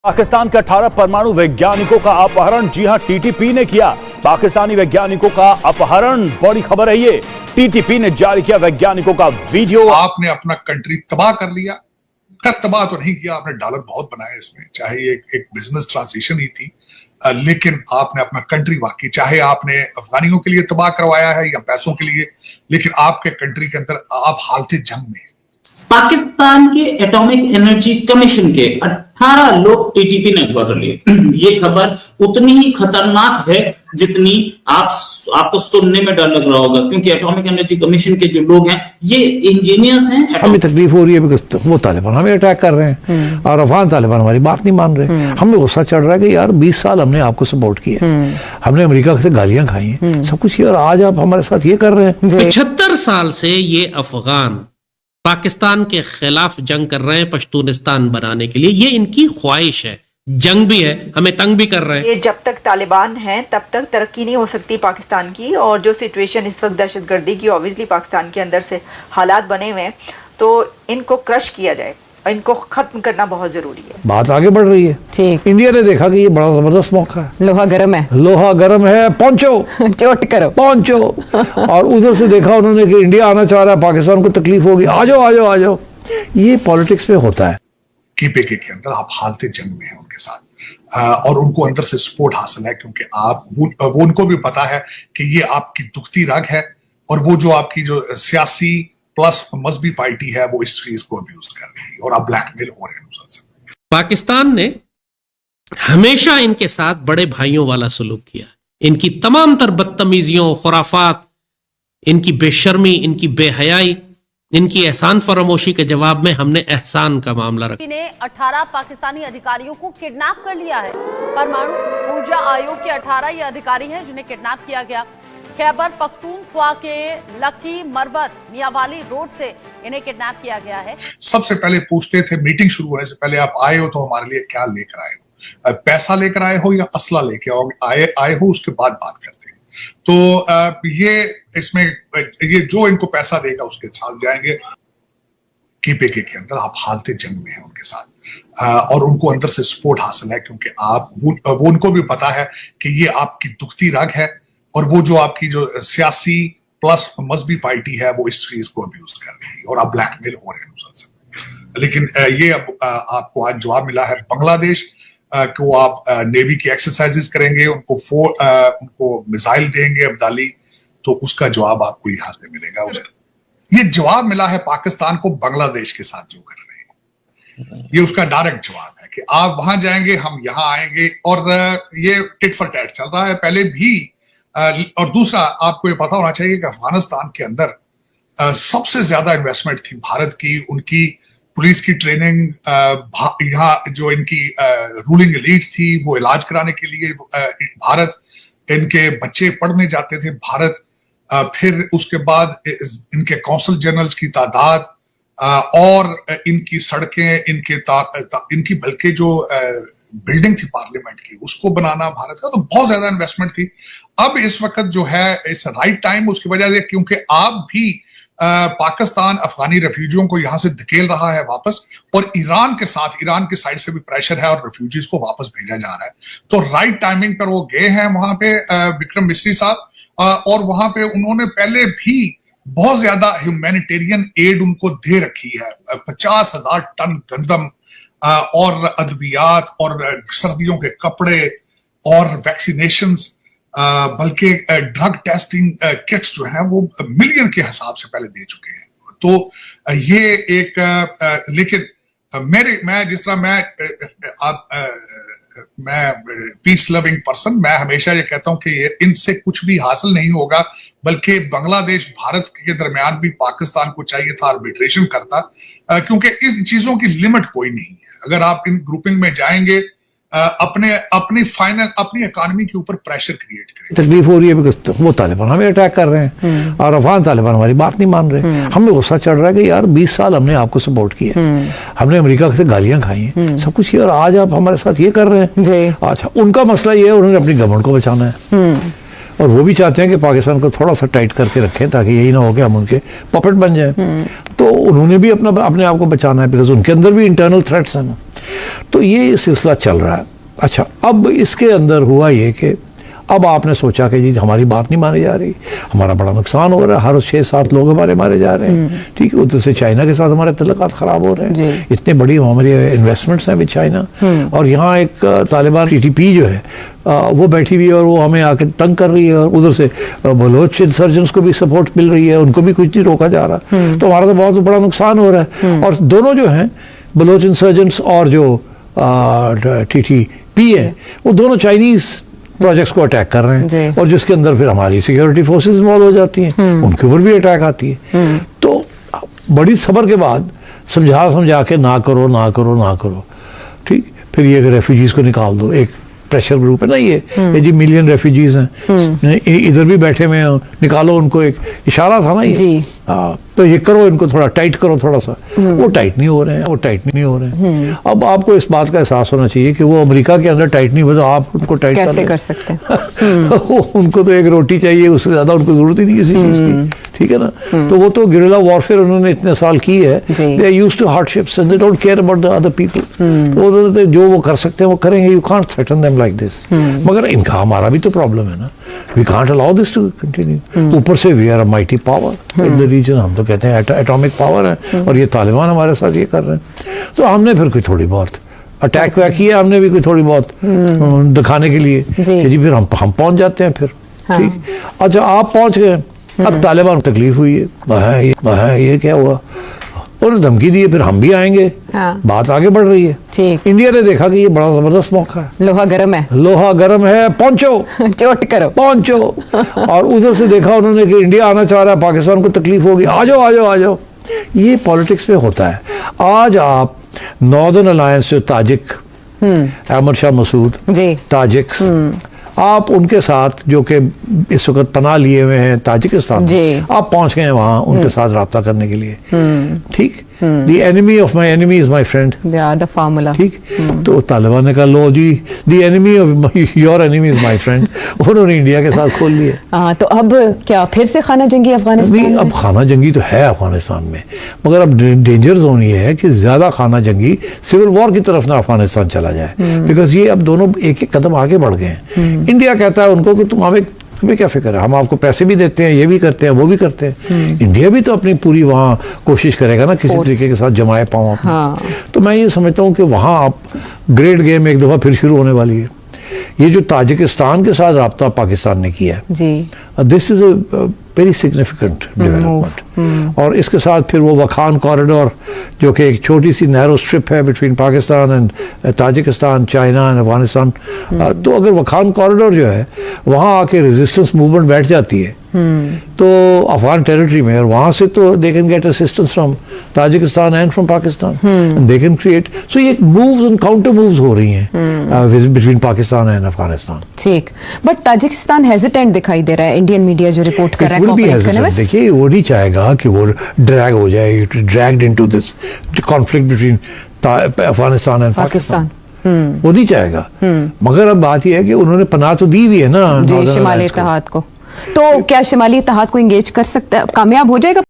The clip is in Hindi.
पाकिस्तान के 18 परमाणु वैज्ञानिकों का अपहरण। जी हां, टीटीपी ने किया पाकिस्तानी वैज्ञानिकों का अपहरण। बड़ी खबर है ये, टीटीपी ने जारी किया वैज्ञानिकों का वीडियो। आपने अपना कंट्री तबाह कर लिया, तबाह तो नहीं किया, आपने डॉलर बहुत बनाया इसमें, चाहे ये एक बिजनेस ट्रांजिशन ही थी, लेकिन आपने अपना कंट्री वाकई, चाहे आपने अफगानियों के लिए तबाह करवाया है या पैसों के लिए, लेकिन आपके कंट्री के अंदर आप हालते जंग में हैं। पाकिस्तान के एटॉमिक एनर्जी कमीशन के 18 लोग टीटीपी ने अगवा कर लिए। ये खबर उतनी ही खतरनाक है जितनी आपको सुनने में डर लग रहा होगा, क्योंकि एटॉमिक एनर्जी कमीशन के जो लोग हैं ये इंजीनियर्स हैं। हमें तकलीफ हो रही है बिकॉज़ वो तालिबान हमें अटैक कर रहे हैं और अफगान तालिबान हमारी बात नहीं मान रहे। हमें गुस्सा चढ़ रहा है कि यार 20 साल हमने आपको सपोर्ट किया, हमने अमेरिका से गालियां खाई हैं, सब कुछ किया, और आज आप हमारे साथ ये कर रहे हैं। 75 साल से ये अफगान पाकिस्तान के खिलाफ जंग कर रहे हैं पश्तूनिस्तान बनाने के लिए। ये इनकी ख्वाहिश है, जंग भी है, हमें तंग भी कर रहे हैं। ये जब तक तालिबान हैं तब तक तरक्की नहीं हो सकती पाकिस्तान की, और जो सिचुएशन इस वक्त दहशतगर्दी की ऑब्वियसली पाकिस्तान के अंदर से हालात बने हुए हैं, तो इनको क्रश किया जाए, इनको खत्म करना बहुत जरूरी है। बात आगे बढ़ रही है। ठीक, इंडिया ने देखा कि ये बड़ा जबरदस्त मौका है, लोहा गर्म है, लोहा गर्म है, पहुंचो चोट करो, पहुंचो। और उधर से देखा उन्होंने कि इंडिया आना चाह रहा है, पाकिस्तान को तकलीफ होगी, आ जाओ आ जाओ आ जाओ। ये पॉलिटिक्स में होता है। केपीके के अंदर आप हालते जंग में हैं उनके साथ, और उनको अंदर से सपोर्ट हासिल है, क्योंकि वो उनको भी पता है कि ये आपकी दुखती रग है, और वो जो आपकी जो सियासी प्लस मजहबी पार्टी है वो इस चीज को अब्यूज कर रही है, और आप ब्लैकमेल हो रहे हैं। पाकिस्तान ने हमेशा इनके साथ बड़े भाइयों वाला सलूक किया। इनकी तमाम तर बदतमीजियों, खुराफात, इनकी बेशर्मी, इनकी बेहयाई, इनकी एहसान फरामोशी के जवाब में हमने एहसान का मामला रखा। ने 18 पाकिस्तानी अधिकारियों को किडनैप कर लिया है। परमाणु ऊर्जा आयोग के 18 ये अधिकारी हैं जिन्हें किडनैप किया गया। खैबर पख्तूनख्वा के लकी मरवत मियावाली रोड से इन्हें किडनैप किया गया है। सबसे पहले पूछते थे मीटिंग शुरू होने से पहले, आप आए हो तो हमारे लिए क्या लेकर आए हो, पैसा लेकर आए हो या असला लेकर आए हो, उसके बाद बात करते हैं। तो ये इसमें ये जो इनको पैसा देगा उसके साथ जाएंगे। केपीके के अंदर आप हालते जंग में हैं उनके साथ, और उनको अंदर से सपोर्ट हासिल है, क्योंकि वो उनको भी पता है कि ये आपकी दुखती रग है, और वो जो आपकी जो सियासी प्लस मजहबी पार्टी है वो इस चीज को अब्यूज कर रही है, और आप ब्लैकमेल हो रहे हैं। लेकिन ये अब आपको आज जवाब मिला है बांग्लादेश को, आप नेवी की एक्सरसाइजेस करेंगे, उनको मिसाइल देंगे अब्दाली, तो उसका जवाब आपको यहाँ से मिलेगा। ये जवाब मिला है पाकिस्तान को बांग्लादेश के साथ जो कर रहे हैं, ये उसका डायरेक्ट जवाब है कि आप वहां जाएंगे, हम यहाँ आएंगे, और ये टिट फॉर टैट चल रहा है पहले भी। और दूसरा, आपको ये पता होना चाहिए कि अफगानिस्तान के अंदर सबसे ज्यादा इन्वेस्टमेंट थी भारत की, उनकी पुलिस की ट्रेनिंग, यहाँ जो इनकी रूलिंग एलीट थी वो इलाज कराने के लिए भारत, इनके बच्चे पढ़ने जाते थे भारत, फिर उसके बाद इनके कौंसल जनरल्स की तादाद, और इनकी सड़कें, इनकी बल्कि जो बिल्डिंग थी पार्लियामेंट की उसको बनाना भारत का, तो बहुत ज्यादा इन्वेस्टमेंट थी। अब इस वक्त जो है इस राइट टाइम, उसकी वजह से क्योंकि आप भी पाकिस्तान अफगानी रेफ्यूजियों को यहां से धकेल रहा है वापस, और ईरान के साथ, ईरान की साइड से भी प्रेशर है और रेफ्यूजीज को वापस भेजा जा रहा है। तो राइट टाइमिंग पर वो गए हैं वहां पे विक्रम मिस्री साहब, और वहां पे उन्होंने पहले भी बहुत ज्यादा ह्यूमैनिटेरियन एड उनको दे रखी है, 50,000 टन गंदम और अद्वियात और सर्दियों के कपड़े और वैक्सीनेशंस, बल्कि ड्रग टेस्टिंग किट्स जो हैं वो मिलियन के हिसाब से पहले दे चुके हैं। तो ये एक लेकिन मैं जिस तरह मैं पीस लविंग पर्सन, मैं हमेशा ये कहता हूं कि इनसे कुछ भी हासिल नहीं होगा, बल्कि बांग्लादेश भारत के दरमियान भी पाकिस्तान को चाहिए था आर्बिट्रेशन करता, क्योंकि इन चीजों की लिमिट कोई नहीं है। अगर आप इन ग्रुपिंग में जाएंगे, अपनी इकोनॉमी के ऊपर प्रेशर क्रिएट करें। तकलीफ हो रही है बिकॉज़ वो तालिबान हमें अटैक कर रहे हैं और अफगान तालिबान हमारी बात नहीं मान रहे। हमें गुस्सा चढ़ रहा है कि यार 20 साल हमने आपको सपोर्ट किया, हमने अमेरिका से गालियां खाई हैं, सब कुछ किया, और आज आप हमारे साथ ये कर रहे हैं। अच्छा, उनका मसला ये है, उन्होंने अपनी गवर्नमेंट को बचाना है, और वो भी चाहते हैं कि पाकिस्तान को थोड़ा सा टाइट करके रखें, ताकि यही ना हो कि हम उनके पपेट बन जाएं। तो उन्होंने भी अपने आप को बचाना है, बिकॉज उनके अंदर भी इंटरनल थ्रेट्स हैं। तो ये सिलसिला चल रहा है। अच्छा, अब इसके अंदर हुआ ये कि अब आपने सोचा कि जी हमारी बात नहीं मानी जा रही, हमारा बड़ा नुकसान हो रहा है, हर 6-7 लोग हमारे मारे जा रहे हैं, ठीक है। उधर से चाइना के साथ हमारे तल्लुकात ख़राब हो रहे हैं, इतने बड़ी हमारी इन्वेस्टमेंट्स हैं अभी चाइना, और यहाँ एक तालिबान TTP जो है वो बैठी हुई है और वो हमें आके तंग कर रही है, और उधर से बलोच इंसर्जेंट्स को भी सपोर्ट मिल रही है, उनको भी कुछ नहीं रोका जा रहा, तो हमारा तो बहुत बड़ा नुकसान हो रहा है। और दोनों जो हैं बलोच इंसर्जेंट्स और जो TTP है, वो दोनों चाइनीज़ प्रोजेक्ट्स को अटैक कर रहे हैं, और जिसके अंदर फिर हमारी सिक्योरिटी फोर्सेस इन्वॉल्व हो जाती हैं, उनके ऊपर भी अटैक आती है। तो बड़ी सब्र के बाद समझा के ना करो, ठीक। फिर ये रेफ्यूजीज को निकाल दो, एक प्रेशर ग्रुप है ना ये जी मिलियन रेफ्यूजीज हैं, इधर भी बैठे हुए हैं, निकालो उनको, एक इशारा था ना ये। तो ये करो, इनको थोड़ा टाइट करो थोड़ा सा, वो टाइट नहीं हो रहे हैं, अब आपको इस बात का एहसास होना चाहिए कि वो अमेरिका के अंदर टाइट नहीं हुआ तो आप उनको टाइट कैसे कर सकते हैं? उनको तो एक रोटी चाहिए, उससे ज्यादा उनको जरूरत ही नहीं किसी चीज की, ठीक है ना। तो वो तो गिरिल्ला वॉरफेयर उन्होंने इतने साल की है, they are used to hardships and they don't care about the other people. तो उन्होंने जो वो कर सकते हैं वो करेंगे, you can't threaten them like this. मगर इनका हमारा भी तो प्रॉब्लम है ना, we can't allow this to continue. ऊपर से we are a mighty power in the region, हम तो कहते हैं एटॉमिक पावर है, और ये तालिबान हमारे साथ ये कर रहे हैं। तो हमने फिर कोई थोड़ी बहुत अटैक वैक किया, हमने भी कोई थोड़ी बहुत दिखाने के लिए कि जी फिर हम पहुंच जाते हैं फिर, ठीक। अच्छा, आप पहुंच गए, अब तालिबान को तकलीफ हुई है, ये क्या हुआ, उन्होंने धमकी दी है फिर हम भी आएंगे, बात आगे बढ़ रही है। इंडिया ने देखा कि ये बड़ा जबरदस्त मौका है, लोहा गर्म है, पहुंचो चोट करो, पहुंचो। और उधर से देखा उन्होंने कि इंडिया आना चाह रहा है, पाकिस्तान को तकलीफ होगी, आ जाओ। ये पॉलिटिक्स में होता है। आज आप नॉर्दर्न अलायंस जो ताजिक, अहमद शाह मसूद ताजिक्स, आप उनके साथ जो कि इस वक्त पनाह लिए हुए हैं ताजिकिस्तान, आप पहुंच गए हैं वहां उनके साथ रब्ता करने के लिए, ठीक। The enemy of my enemy is my friend, the formula, ठीक। तो तालिबान ने कहा लो जी, the enemy of your enemy is my friend, उन्होंने इंडिया के साथ खोल लिए। तो अब क्या फिर से खाना जंगी अफगानिस्तान? नहीं, अब खाना जंगी तो है अफगानिस्तान में, मगर अब डेंजर जोन ये है कि ज्यादा खाना जंगी सिविल वॉर की तरफ ना अफगानिस्तान चला जाए, बिकॉज ये अब दोनों एक कदम आगे बढ़ गए हैं। इंडिया कहता है उनको कि तुम्हें क्या फिक्र है, हम आपको पैसे भी देते हैं, ये भी करते हैं, वो भी करते हैं। इंडिया भी तो अपनी पूरी वहाँ कोशिश करेगा ना किसी तरीके के साथ जमाए पाऊँ अपने। तो मैं ये समझता हूँ कि वहाँ आप ग्रेट गेम एक दफ़ा फिर शुरू होने वाली है। ये जो ताजिकिस्तान के साथ रब्ता पाकिस्तान ने किया है, this is a very significant development. और इसके साथ फिर वो वखान कॉरिडोर जो कि एक छोटी सी नैरो स्ट्रिप है between Pakistan and Tajikistan, China and Afghanistan. तो अगर वखान कॉरिडोर जो है वहाँ आके रेजिस्टेंस मूवमेंट बैठ जाती है तो अफगान टेरिटरी में, और वहाँ से तो they can get assistance from Tajikistan and from Pakistan, they can create. So ये मूव्स एंड काउंटर मूव्स हो रही हैं बिटवीन पाकिस्तान एंड अफगानिस्तान। ठीक, बट ताजिकिस्तान हेजिटेंट दिखाई दे रहा है, इंडियन मीडिया जो रिपोर्ट कर रहा है। देखिए, वो नहीं चाहेगा कि वो ड्रैग हो जाए, dragged into this conflict between Afghanistan and Pakistan, वो नहीं चाहेगा। मगर अब बात यह है कि उन्होंने पनाह तो दी हुई है ना शिमाली इत्तेहाद को, तो क्या शिमाली इत्तेहाद को इंगेज कर सकता है, कामयाब हो जाएगा